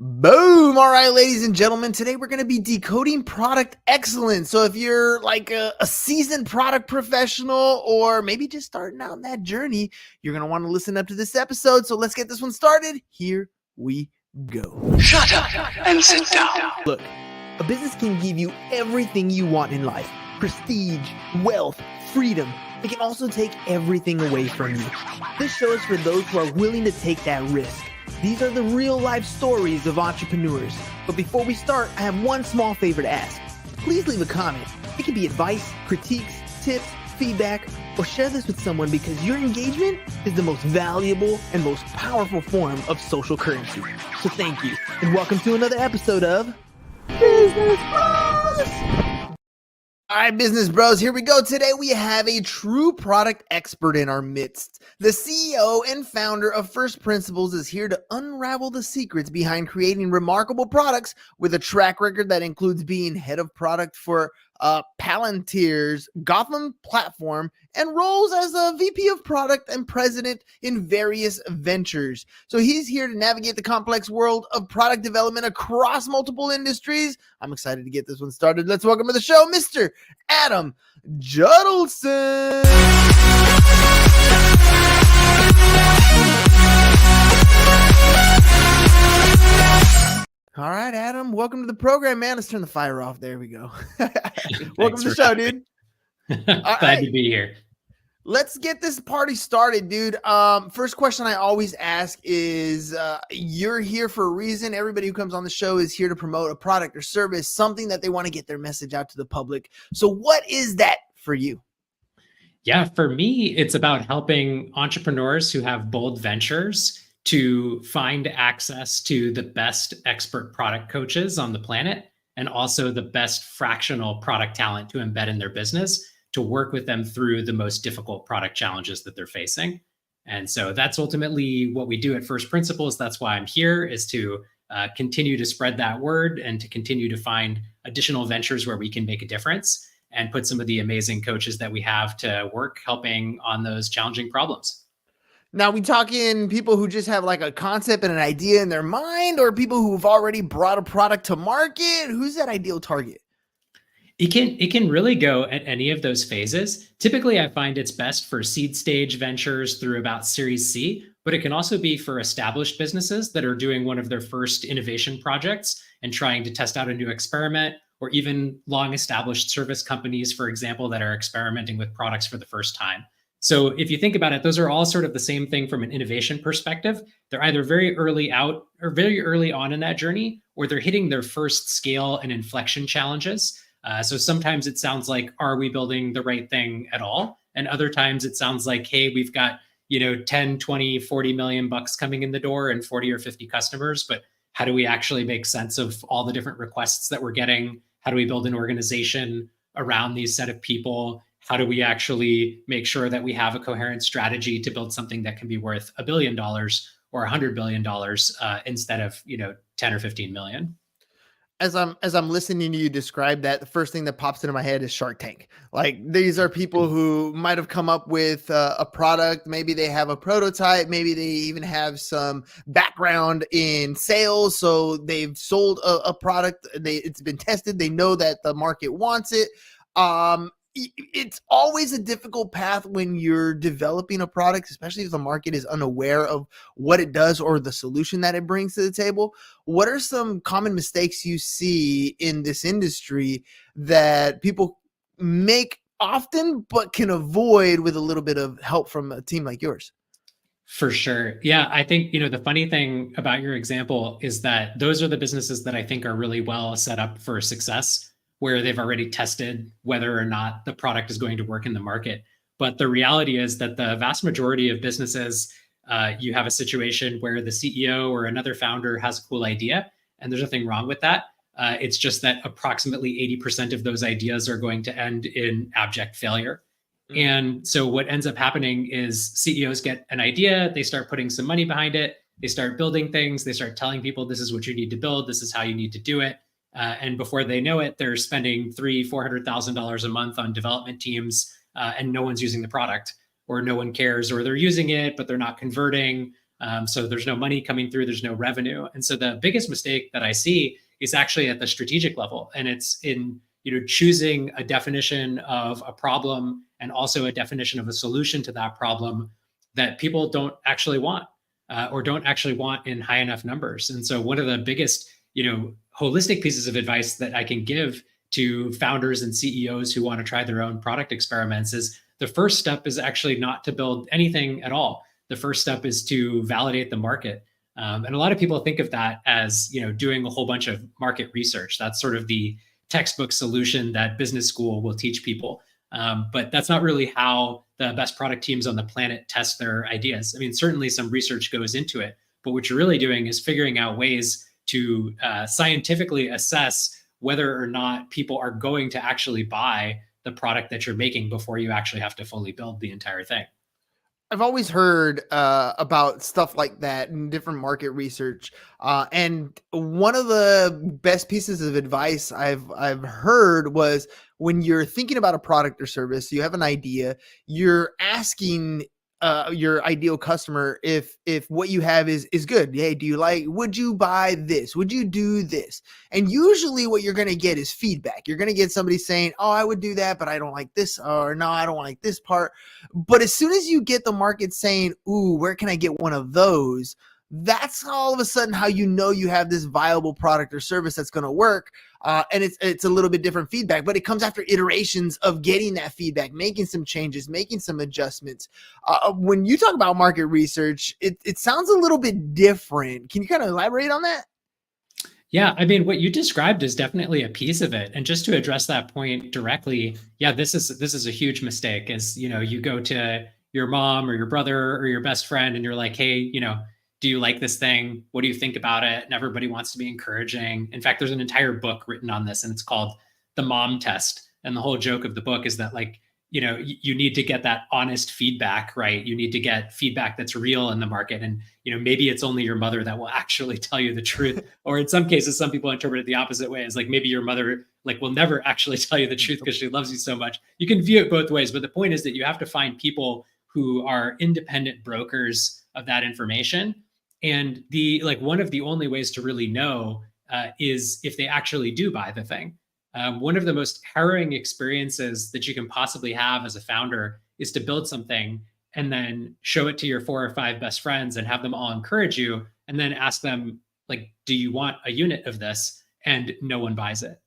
Boom. All right, ladies and gentlemen, today we're going to be decoding product excellence. So if you're like a seasoned product professional or maybe just starting out in that journey, you're going to want to listen up to this episode. So let's get this one started. Here we go. Shut up and sit down. Look, a business can give you everything you want in life: prestige, wealth, freedom. It can also take everything away from you. This show is for those who are willing to take that risk. These are the real life stories of entrepreneurs. But before we start, I have one small favor to ask. Please leave a comment. It can be advice, critiques, tips, feedback, or share this with someone because your engagement is the most valuable and most powerful form of social currency. So thank you, and welcome to another episode of Business Bros. All right, business bros, here we go. Today we have a true product expert in our midst. The CEO and founder of First Principles is here to unravel the secrets behind creating remarkable products with a track record that includes being head of product for Palantir's Gotham platform and roles as a VP of product and president in various ventures. So he's here to navigate the complex world of product development across multiple industries. I'm excited to get this one started. Let's welcome to the show, Mr. Adam Judelson. All right, Adam, welcome to the program, man. Let's turn the fire off. There we go. Welcome to the show, dude. Glad to be here. Let's get this party started, dude. First question I always ask is, you're here for a reason. Everybody who comes on the show is here to promote a product or service, something that they want to get their message out to the public. So what is that for you? Yeah, for me, it's about helping entrepreneurs who have bold ventures to find access to the best expert product coaches on the planet and also the best fractional product talent to embed in their business to work with them through the most difficult product challenges that they're facing. And so that's ultimately what we do at First Principles. That's why I'm here, is to continue to spread that word and to continue to find additional ventures where we can make a difference and put some of the amazing coaches that we have to work helping on those challenging problems. Now, we talking people who just have like a concept and an idea in their mind, or people who've already brought a product to market? Who's that ideal target? It can really go at any of those phases. Typically, I find it's best for seed stage ventures through about Series C, but it can also be for established businesses that are doing one of their first innovation projects and trying to test out a new experiment, or even long established service companies, for example, that are experimenting with products for the first time. So if you think about it, those are all sort of the same thing from an innovation perspective. They're either very early out or very early on in that journey, or they're hitting their first scale and inflection challenges. So sometimes it sounds like, are we building the right thing at all? And other times it sounds like, hey, we've got 10, 20, 40 million bucks coming in the door and 40 or 50 customers. But how do we actually make sense of all the different requests that we're getting? How do we build an organization around these set of people? How do we actually make sure that we have a coherent strategy to build something that can be worth $1 billion or $100 billion instead of 10 or 15 million? As I'm listening to you describe that, the first thing that pops into my head is Shark Tank. Like, these are people who might have come up with a product. Maybe they have a prototype. Maybe they even have some background in sales. So they've sold a product. It's been tested. They know that the market wants it. It's always a difficult path when you're developing a product, especially if the market is unaware of what it does or the solution that it brings to the table. What are some common mistakes you see in this industry that people make often but can avoid with a little bit of help from a team like yours? For sure. Yeah, I think, the funny thing about your example is that those are the businesses that I think are really well set up for success, where they've already tested whether or not the product is going to work in the market. But the reality is that the vast majority of businesses, you have a situation where the CEO or another founder has a cool idea, and there's nothing wrong with that. It's just that approximately 80% of those ideas are going to end in abject failure. Mm-hmm. And so what ends up happening is CEOs get an idea, they start putting some money behind it, they start building things, they start telling people this is what you need to build, this is how you need to do it. And before they know it, they're spending $300,000-$400,000 a month on development teams, and no one's using the product, or no one cares, or they're using it, but they're not converting, So there's no money coming through, there's no revenue. And so the biggest mistake that I see is actually at the strategic level. And it's in choosing a definition of a problem and also a definition of a solution to that problem that people don't actually want or don't actually want in high enough numbers. And so one of the biggest, holistic pieces of advice that I can give to founders and CEOs who want to try their own product experiments is the first step is actually not to build anything at all. The first step is to validate the market. And a lot of people think of that as, doing a whole bunch of market research. That's sort of the textbook solution that business school will teach people. But that's not really how the best product teams on the planet test their ideas. I mean, certainly some research goes into it, but what you're really doing is figuring out ways to scientifically assess whether or not people are going to actually buy the product that you're making before you actually have to fully build the entire thing. I've always heard about stuff like that in different market research. And one of the best pieces of advice I've heard was when you're thinking about a product or service, you have an idea, you're asking your ideal customer if what you have is good. Hey, would you buy this? Would you do this? And usually what you're going to get is feedback. You're going to get somebody saying, oh, I would do that, but I don't like this, or no, I don't like this part. But as soon as you get the market saying, ooh, where can I get one of those? That's all of a sudden how you have this viable product or service that's going to work. And it's a little bit different feedback, but it comes after iterations of getting that feedback, making some changes, making some adjustments. When you talk about market research, it sounds a little bit different. Can you kind of elaborate on that? Yeah, I mean, what you described is definitely a piece of it. And just to address that point directly, yeah, this is a huge mistake. Is you go to your mom or your brother or your best friend and you're like, hey, do you like this thing? What do you think about it? And everybody wants to be encouraging. In fact, there's an entire book written on this and it's called The Mom Test. And the whole joke of the book is that you need to get that honest feedback, right? You need to get feedback that's real in the market. And, maybe it's only your mother that will actually tell you the truth. Or in some cases, some people interpret it the opposite way. It's like maybe your mother will never actually tell you the truth because she loves you so much. You can view it both ways. But the point is that you have to find people who are independent brokers of that information. And one of the only ways to really know is if they actually do buy the thing. One of the most harrowing experiences that you can possibly have as a founder is to build something and then show it to your 4 or 5 best friends and have them all encourage you and then ask them, do you want a unit of this? And no one buys it.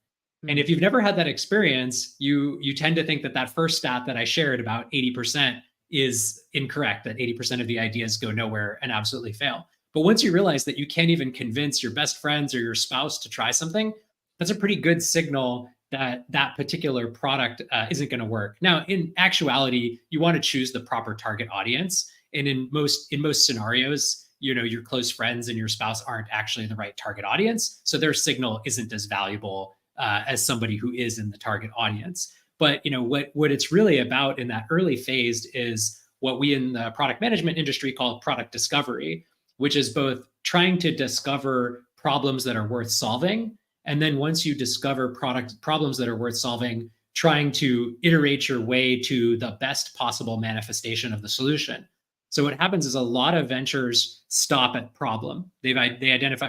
And if you've never had that experience, you tend to think that first stat that I shared about 80% is incorrect, that 80% of the ideas go nowhere and absolutely fail. But once you realize that you can't even convince your best friends or your spouse to try something, that's a pretty good signal that that particular product isn't going to work. Now, in actuality, you want to choose the proper target audience. And in most scenarios, your close friends and your spouse aren't actually the right target audience. So their signal isn't as valuable as somebody who is in the target audience. But what it's really about in that early phase is what we in the product management industry call product discovery, which is both trying to discover problems that are worth solving. And then once you discover product problems that are worth solving, trying to iterate your way to the best possible manifestation of the solution. So what happens is a lot of ventures stop at problem. They identify,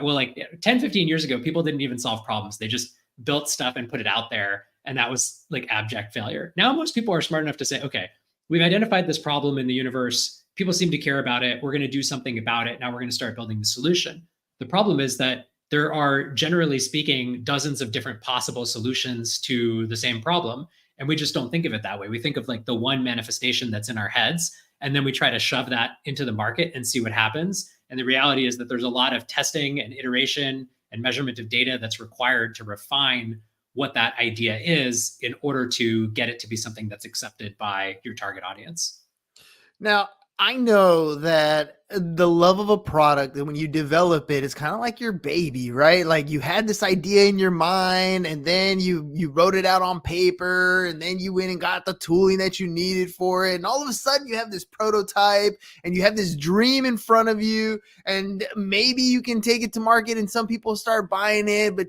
10, 15 years ago, people didn't even solve problems. They just built stuff and put it out there. And that was abject failure. Now, most people are smart enough to say, okay, we've identified this problem in the universe. People seem to care about it. We're going to do something about it. Now we're going to start building the solution. The problem is that there are, generally speaking, dozens of different possible solutions to the same problem. And we just don't think of it that way. We think of the one manifestation that's in our heads. And then we try to shove that into the market and see what happens. And the reality is that there's a lot of testing and iteration and measurement of data that's required to refine what that idea is in order to get it to be something that's accepted by your target audience. Now, I know that the love of a product, that when you develop it, it's kind of like your baby, right? You had this idea in your mind and then you wrote it out on paper and then you went and got the tooling that you needed for it. And all of a sudden you have this prototype and you have this dream in front of you and maybe you can take it to market and some people start buying it, but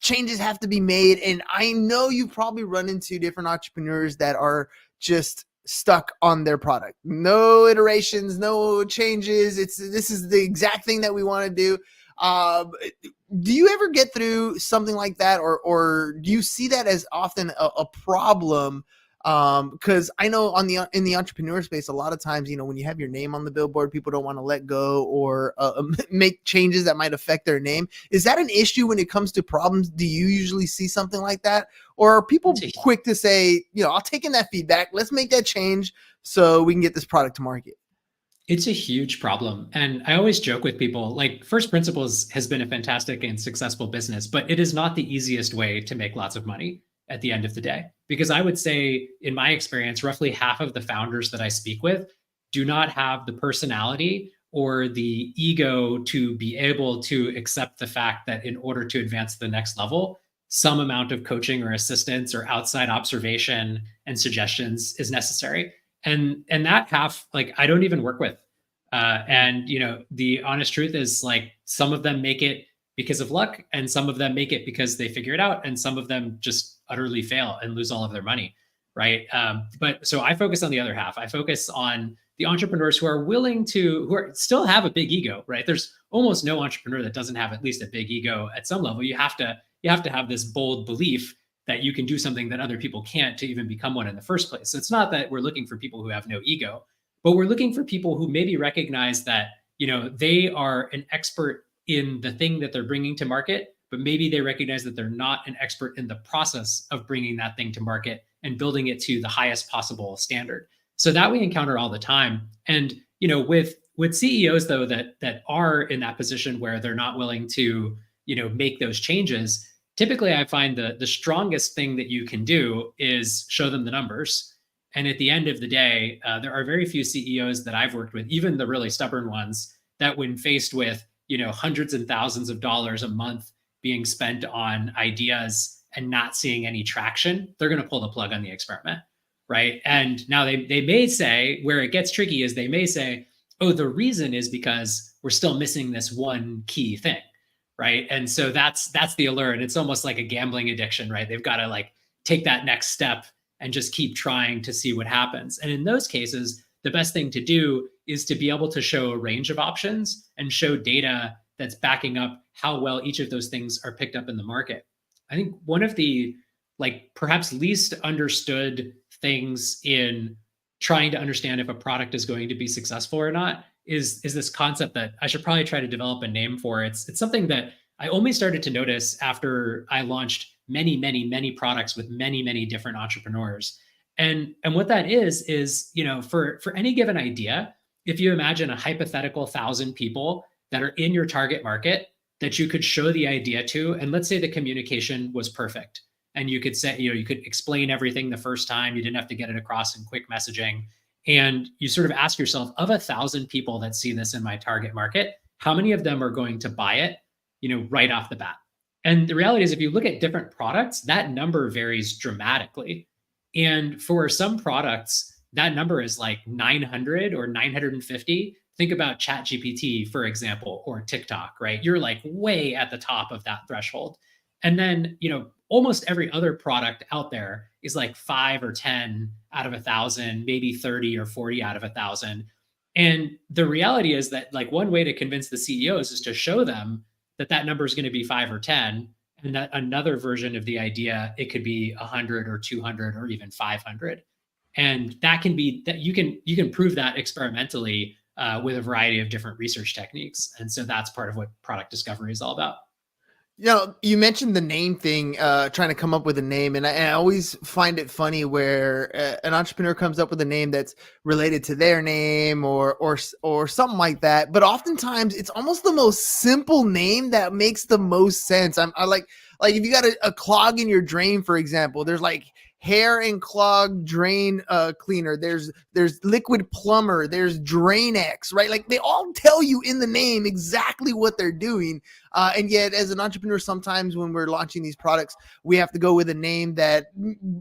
changes have to be made. And I know you probably run into different entrepreneurs that are just stuck on their product. No iterations, no changes. This is the exact thing that we want to do. Do you ever get through something like that, or do you see that as often a problem? Because I know in the entrepreneur space, a lot of times, when you have your name on the billboard, people don't want to let go or make changes that might affect their name. Is that an issue when it comes to problems? Do you usually see something like that, or are people quick to say, I'll take in that feedback, let's make that change so we can get this product to market? It's a huge problem. And I always joke with people, like, First Principles has been a fantastic and successful business, but it is not the easiest way to make lots of money at the end of the day. Because I would say, in my experience, roughly half of the founders that I speak with do not have the personality or the ego to be able to accept the fact that in order to advance to the next level, some amount of coaching or assistance or outside observation and suggestions is necessary. And that half, like, I don't even work with. And the honest truth is, like, some of them make it because of luck, and some of them make it because they figure it out, and some of them just utterly fail and lose all of their money, right? But so I focus on the other half. I focus on the entrepreneurs who are still have a big ego, right? There's almost no entrepreneur that doesn't have at least a big ego at some level. You have to have this bold belief that you can do something that other people can't to even become one in the first place. So it's not that we're looking for people who have no ego, but we're looking for people who maybe recognize that, they are an expert in the thing that they're bringing to market, but maybe they recognize that they're not an expert in the process of bringing that thing to market and building it to the highest possible standard. So that we encounter all the time. And, with CEOs, though, that are in that position where they're not willing to, make those changes, typically I find the strongest thing that you can do is show them the numbers. And at the end of the day, there are very few CEOs that I've worked with, even the really stubborn ones, that when faced with, hundreds and thousands of dollars a month being spent on ideas and not seeing any traction, they're going to pull the plug on the experiment, right? And now they may say, where it gets tricky is they may say, oh, the reason is because we're still missing this one key thing, right? And so that's the allure. And it's almost like a gambling addiction, right? They've got to, like, take that next step and just keep trying to see what happens. And in those cases, the best thing to do is to be able to show a range of options and show data that's backing up how well each of those things are picked up in the market. I think one of the, like, perhaps least understood things in trying to understand if a product is going to be successful or not is this concept that I should probably try to develop a name for. It's something that I only started to notice after I launched many, many, many products with many, many different entrepreneurs. And what that is, for any given idea, if you imagine a hypothetical 1,000 people that are in your target market that you could show the idea to, and let's say the communication was perfect, and you could say, you could explain everything the first time, you didn't have to get it across in quick messaging, and you sort of ask yourself, of 1,000 people that see this in my target market, how many of them are going to buy it, right off the bat? And the reality is, if you look at different products, that number varies dramatically. And for some products, that number is like 900 or 950. Think about ChatGPT, for example, or TikTok, right? You're like way at the top of that threshold. And then, almost every other product out there is like 5 or 10 out of 1,000, maybe 30 or 40 out of 1,000. And the reality is that, like, one way to convince the CEOs is to show them that number is going to be 5 or 10. And that another version of the idea, it could be 100 or 200 or even 500. And that can be that you can prove that experimentally with a variety of different research techniques. And so that's part of what product discovery is all about. You mentioned the name thing, trying to come up with a name. And I always find it funny where an entrepreneur comes up with a name that's related to their name or something like that. But oftentimes it's almost the most simple name that makes the most sense. I like if you got a clog in your drain, for example, there's like hair and clog drain cleaner. There's liquid plumber. There's Drain X, right? Like, they all tell you in the name exactly what they're doing. And yet, as an entrepreneur, sometimes when we're launching these products, we have to go with a name that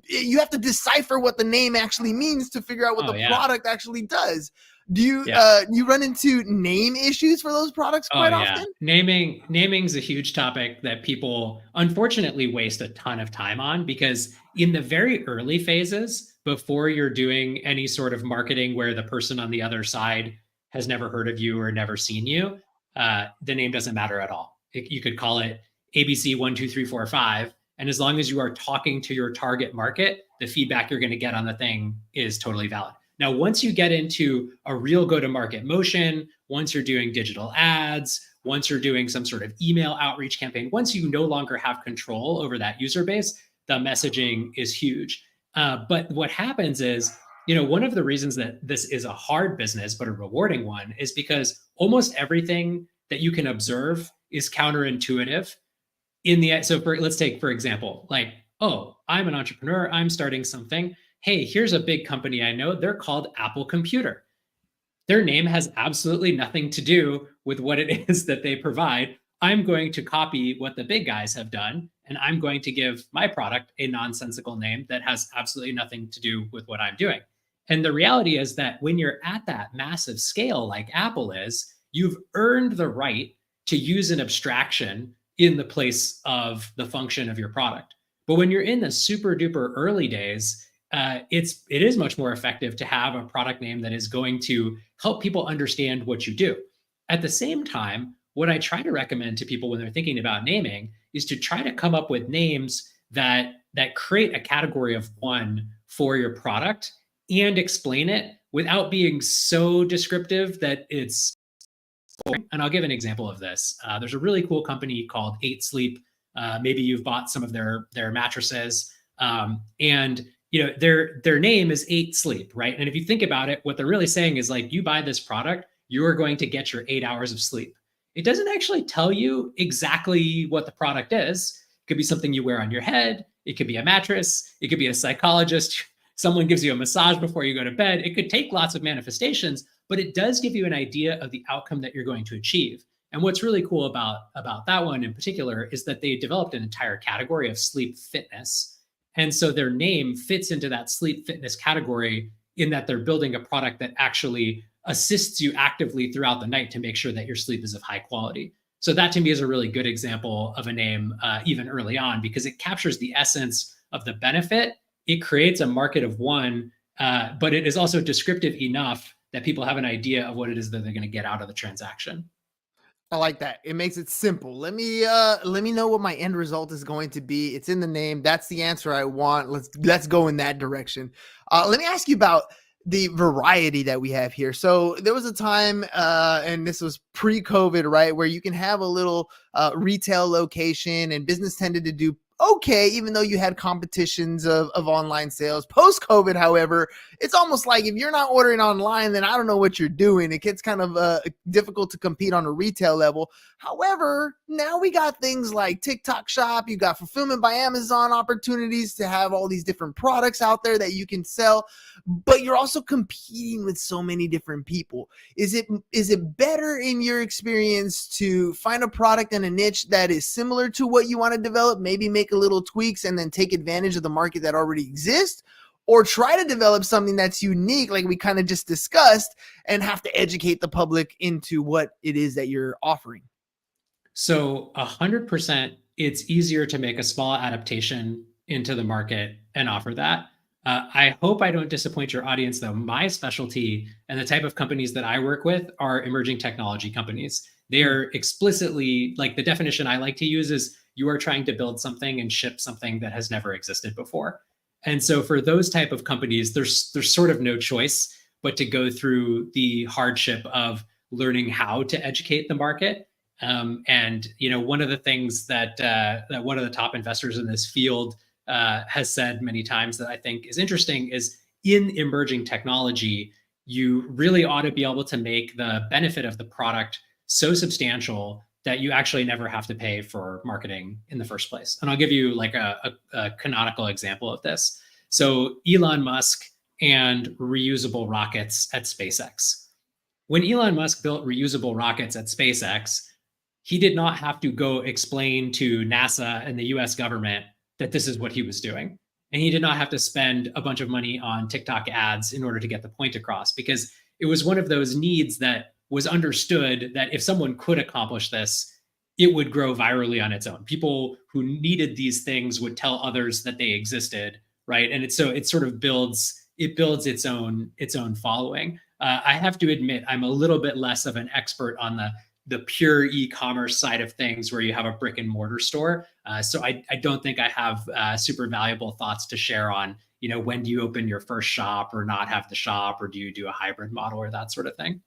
you have to decipher what the name actually means to figure out what product actually does. Do you you run into name issues for those products quite often? Naming's a huge topic that people unfortunately waste a ton of time on, because In the very early phases, before you're doing any sort of marketing where the person on the other side has never heard of you or never seen you, the name doesn't matter at all. You could call it ABC 12345. And as long as you are talking to your target market, the feedback you're going to get on the thing is totally valid. Now, once you get into a real go-to-market motion, once you're doing digital ads, once you're doing some sort of email outreach campaign, once you no longer have control over that user base, the messaging is huge. But what happens is, one of the reasons that this is a hard business, but a rewarding one, is because almost everything that you can observe is counterintuitive. Let's take, for example, like, oh, I'm an entrepreneur, I'm starting something. Hey, here's a big company I know. They're called Apple Computer. Their name has absolutely nothing to do with what it is that they provide. I'm going to copy what the big guys have done, and I'm going to give my product a nonsensical name that has absolutely nothing to do with what I'm doing. And the reality is that when you're at that massive scale like Apple is, you've earned the right to use an abstraction in the place of the function of your product. But when you're in the super duper early days, it is much more effective to have a product name that is going to help people understand what you do. At the same time, what I try to recommend to people when they're thinking about naming is to try to come up with names that create a category of one for your product and explain it without being so descriptive that it's boring. And I'll give an example of this. There's a really cool company called 8 Sleep. Maybe you've bought some of their mattresses, and their name is 8 Sleep, right? And if you think about it, what they're really saying is like, you buy this product, you are going to get your 8 hours of sleep. It doesn't actually tell you exactly what the product is. It could be something you wear on your head. It could be a mattress. It could be a psychologist. Someone gives you a massage before you go to bed. It could take lots of manifestations, but it does give you an idea of the outcome that you're going to achieve. And what's really cool about that one in particular is that they developed an entire category of sleep fitness. And so their name fits into that sleep fitness category in that they're building a product that actually assists you actively throughout the night to make sure that your sleep is of high quality. So that to me is a really good example of a name even early on, because it captures the essence of the benefit. It creates a market of one, but it is also descriptive enough that people have an idea of what it is that they're going to get out of the transaction. I like that. It makes it simple. Let me know what my end result is going to be. It's in the name. That's the answer I want. Let's go in that direction. Let me ask you about the variety that we have here. So there was a time, and this was pre-COVID, right, where you can have a little retail location, and business tended to do okay, even though you had competitions of online sales. Post-COVID, however, it's almost like if you're not ordering online, then I don't know what you're doing. It gets kind of difficult to compete on a retail level. However, now we got things like TikTok Shop. You got fulfillment by Amazon opportunities to have all these different products out there that you can sell, but you're also competing with so many different people. Is it better in your experience to find a product and a niche that is similar to what you want to develop, maybe make a little tweaks and then take advantage of the market that already exists, or try to develop something that's unique, like we kind of just discussed, and have to educate the public into what it is that you're offering? So 100%, it's easier to make a small adaptation into the market and offer that. I hope I don't disappoint your audience, though. My specialty and the type of companies that I work with are emerging technology companies. They are explicitly, like, the definition I like to use is you are trying to build something and ship something that has never existed before. And so for those type of companies, there's sort of no choice but to go through the hardship of learning how to educate the market. And one of the things that one of the top investors in this field has said many times that I think is interesting is, in emerging technology, you really ought to be able to make the benefit of the product so substantial that you actually never have to pay for marketing in the first place. And I'll give you like a canonical example of this. So Elon Musk and reusable rockets at SpaceX. When Elon Musk built reusable rockets at SpaceX, he did not have to go explain to NASA and the US government that this is what he was doing. And he did not have to spend a bunch of money on TikTok ads in order to get the point across, because it was one of those needs that was understood that if someone could accomplish this, it would grow virally on its own. People who needed these things would tell others that they existed, right? And it sort of builds its own following. I have to admit, I'm a little bit less of an expert on the pure e-commerce side of things, where you have a brick and mortar store. So I don't think I have super valuable thoughts to share on, when do you open your first shop or not have the shop, or do you do a hybrid model or that sort of thing?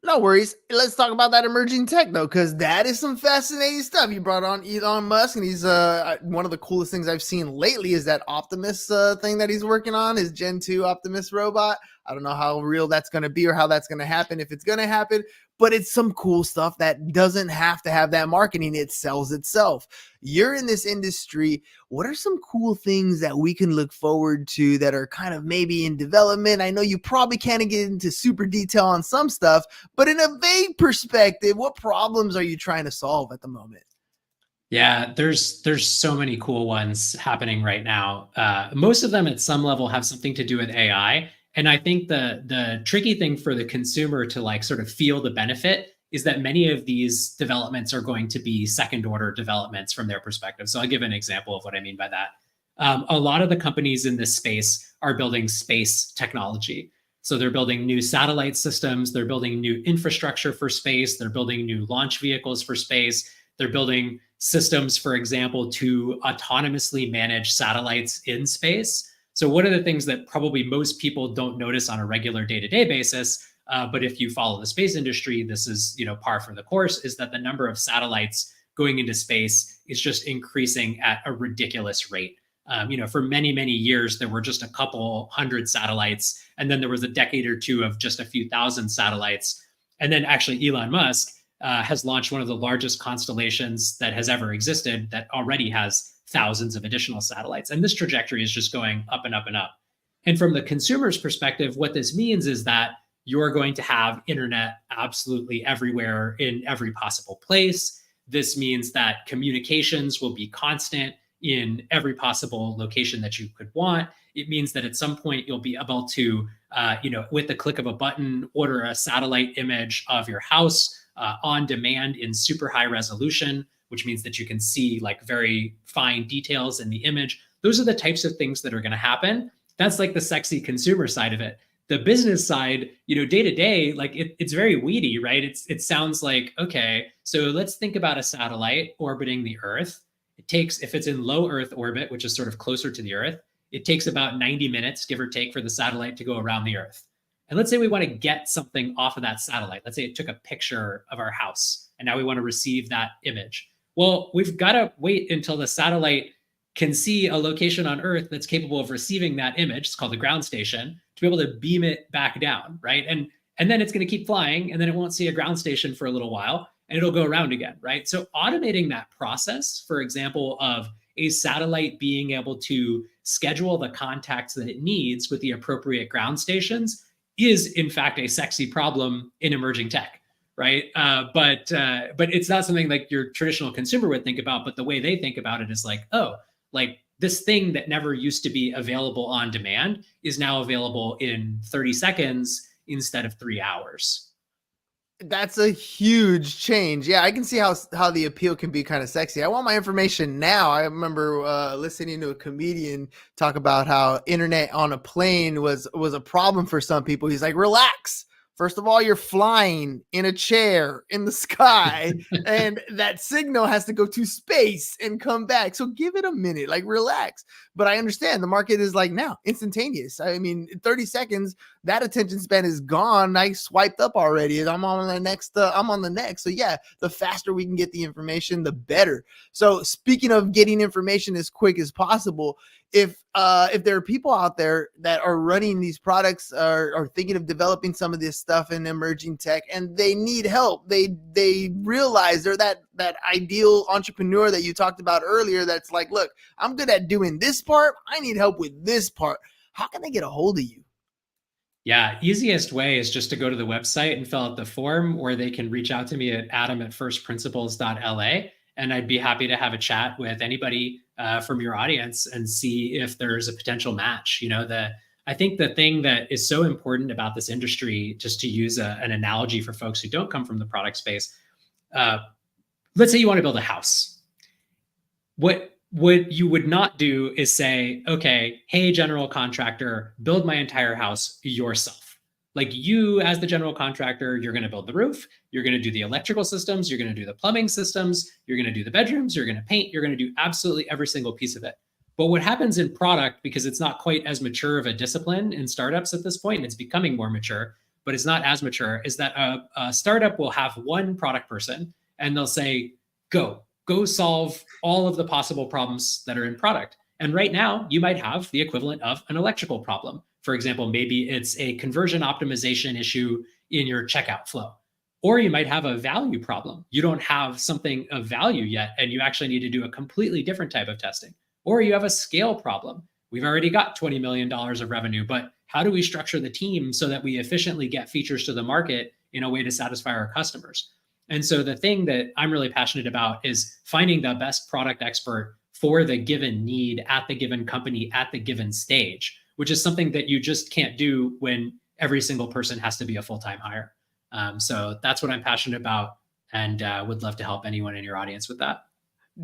No worries. Let's talk about that emerging tech though, because that is some fascinating stuff. You brought on Elon Musk, and he's one of the coolest things I've seen lately is that Optimus thing that he's working on, his Gen 2 Optimus robot. I don't know how real that's going to be or how that's going to happen, if it's going to happen, but it's some cool stuff that doesn't have to have that marketing. It sells itself. You're in this industry. What are some cool things that we can look forward to that are kind of maybe in development? I know you probably can't get into super detail on some stuff, but in a vague perspective, what problems are you trying to solve at the moment? Yeah, there's so many cool ones happening right now. Most of them at some level have something to do with AI. And I think the tricky thing for the consumer to like sort of feel the benefit is that many of these developments are going to be second order developments from their perspective. So I'll give an example of what I mean by that. A lot of the companies in this space are building space technology. So they're building new satellite systems, they're building new infrastructure for space, they're building new launch vehicles for space, they're building systems, for example, to autonomously manage satellites in space. So one of the things that probably most people don't notice on a regular day-to-day basis, but if you follow the space industry, this is par for the course, is that the number of satellites going into space is just increasing at a ridiculous rate. For many, many years, there were just a couple hundred satellites, and then there was a decade or two of just a few thousand satellites. And then actually Elon Musk has launched one of the largest constellations that has ever existed that already has thousands of additional satellites. And this trajectory is just going up and up and up. And from the consumer's perspective, what this means is that you're going to have internet absolutely everywhere in every possible place. This means that communications will be constant in every possible location that you could want. It means that at some point you'll be able to, with the click of a button, order a satellite image of your house on demand in super high resolution, which means that you can see like very fine details in the image. Those are the types of things that are going to happen. That's like the sexy consumer side of it. The business side, day to day, like it's very weedy, right? It sounds like, okay, so let's think about a satellite orbiting the Earth. It takes, if it's in low Earth orbit, which is sort of closer to the Earth, it takes about 90 minutes, give or take, for the satellite to go around the Earth. And let's say we want to get something off of that satellite. Let's say it took a picture of our house, and now we want to receive that image. Well, we've got to wait until the satellite can see a location on Earth that's capable of receiving that image. It's called the ground station, to be able to beam it back down, right? And then it's going to keep flying, and then it won't see a ground station for a little while, and it'll go around again, right? So automating that process, for example, of a satellite being able to schedule the contacts that it needs with the appropriate ground stations is, in fact, a sexy problem in emerging tech, right? But it's not something like your traditional consumer would think about. But the way they think about it is like, oh, like this thing that never used to be available on demand is now available in 30 seconds instead of 3 hours. That's a huge change. Yeah, I can see how the appeal can be kind of sexy. I want my information now. I remember listening to a comedian talk about how internet on a plane was a problem for some people. He's like, relax. First of all, you're flying in a chair in the sky, and that signal has to go to space and come back. So give it a minute, like relax. But I understand the market is like now instantaneous. I mean, 30 seconds, that attention span is gone. I swiped up already. I'm on the next. I'm on the next. So yeah, the faster we can get the information, the better. So speaking of getting information as quick as possible, if there are people out there that are running these products or thinking of developing some of this stuff in emerging tech and they need help, they realize they're that ideal entrepreneur that you talked about earlier that's like, look, I'm good at doing this part, I need help with this part. How can they get a hold of you? Yeah, easiest way is just to go to the website and fill out the form, or they can reach out to me at adam@firstprinciples.la, and I'd be happy to have a chat with anybody from your audience and see if there's a potential match. I think the thing that is so important about this industry, just to use an analogy for folks who don't come from the product space, let's say you want to build a house. What you would not do is say, okay, hey, general contractor, build my entire house yourself. Like you as the general contractor, you're going to build the roof, you're going to do the electrical systems, you're going to do the plumbing systems, you're going to do the bedrooms, you're going to paint, you're going to do absolutely every single piece of it. But what happens in product, because it's not quite as mature of a discipline in startups at this point, and it's becoming more mature, but it's not as mature, is that a startup will have one product person and they'll say, go solve all of the possible problems that are in product. And right now, you might have the equivalent of an electrical problem. For example, maybe it's a conversion optimization issue in your checkout flow. Or you might have a value problem. You don't have something of value yet, and you actually need to do a completely different type of testing. Or you have a scale problem. We've already got $20 million of revenue, but how do we structure the team so that we efficiently get features to the market in a way to satisfy our customers? And so the thing that I'm really passionate about is finding the best product expert for the given need at the given company at the given stage, which is something that you just can't do when every single person has to be a full-time hire. So that's what I'm passionate about, and would love to help anyone in your audience with that.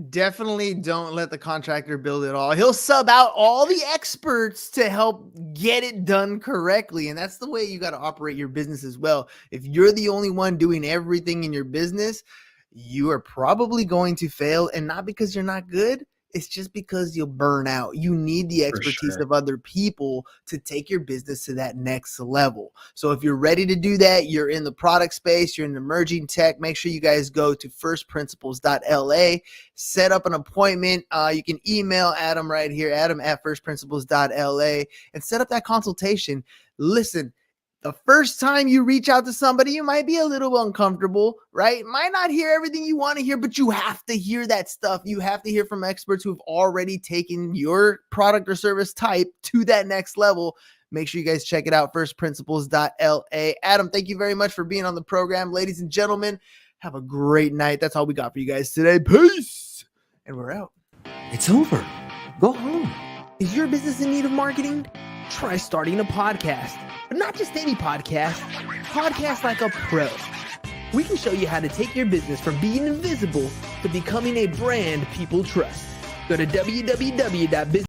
Definitely don't let the contractor build it all. He'll sub out all the experts to help get it done correctly. And that's the way you got to operate your business as well. If you're the only one doing everything in your business, you are probably going to fail, and not because you're not good. It's just because you'll burn out. You need the expertise of other people to take your business to that next level. So if you're ready to do that, you're in the product space, you're in emerging tech, make sure you guys go to firstprinciples.la, set up an appointment. You can email Adam right here, adam@firstprinciples.la, and set up that consultation. Listen, the first time you reach out to somebody, you might be a little uncomfortable, right? Might not hear everything you want to hear, but you have to hear that stuff. You have to hear from experts who've already taken your product or service type to that next level. Make sure you guys check it out, firstprinciples.la. Adam, thank you very much for being on the program. Ladies and gentlemen, have a great night. That's all we got for you guys today. Peace. And we're out. It's over. Go home. Is your business in need of marketing? Try starting a podcast. But not just any podcast. Podcast like a pro. We can show you how to take your business from being invisible to becoming a brand people trust. Go to www.business